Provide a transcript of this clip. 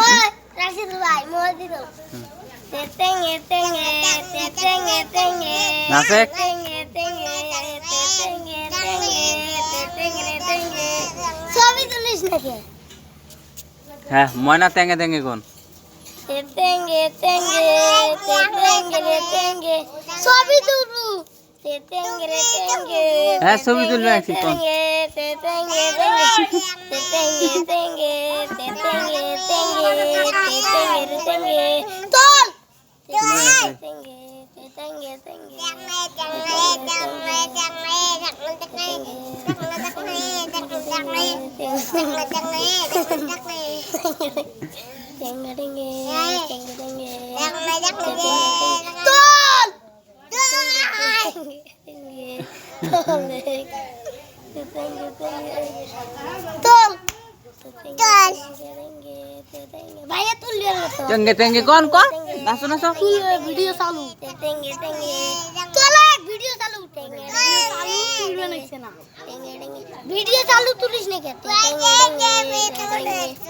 ওই রাশিদ ভাই মোর দিও তেতেঙ্গে তেঙ্গে তেতেঙ্গে তেঙ্গে নাচে তেতেঙ্গে তেঙ্গে তেতেঙ্গে তেঙ্গে তেতেঙ্গে তেঙ্গে ছবি তুলিস নাকি হ্যাঁ ময়না তেঙ্গে তেঙ্গে কোন তেতেঙ্গে তেঙ্গে তেতেঙ্গে তেঙ্গে ছবি তুলু তেতেঙ্গে তেঙ্গে হ্যাঁ ছবি তুলবে একটু কোন তেতেঙ্গে তেঙ্গে তেতেঙ্গে তেঙ্গে তেতেঙ্গে তেঙ্গে তেতেঙ্গে তেঙ্গে তোল তেতেঙ্গে তেতেঙ্গে তেতেঙ্গে ভাইয়া তুলিয়ে তেঙ্গে তেঙ্গে কোন কোন নাচো নাচো ভিডিও চালু তেঙ্গে তেঙ্গে চলে ভিডিও চালু তেঙ্গে চালু তুলবে নাকি না ভিডিও চালু তুলিস নাকি তেঙ্গে তেঙ্গে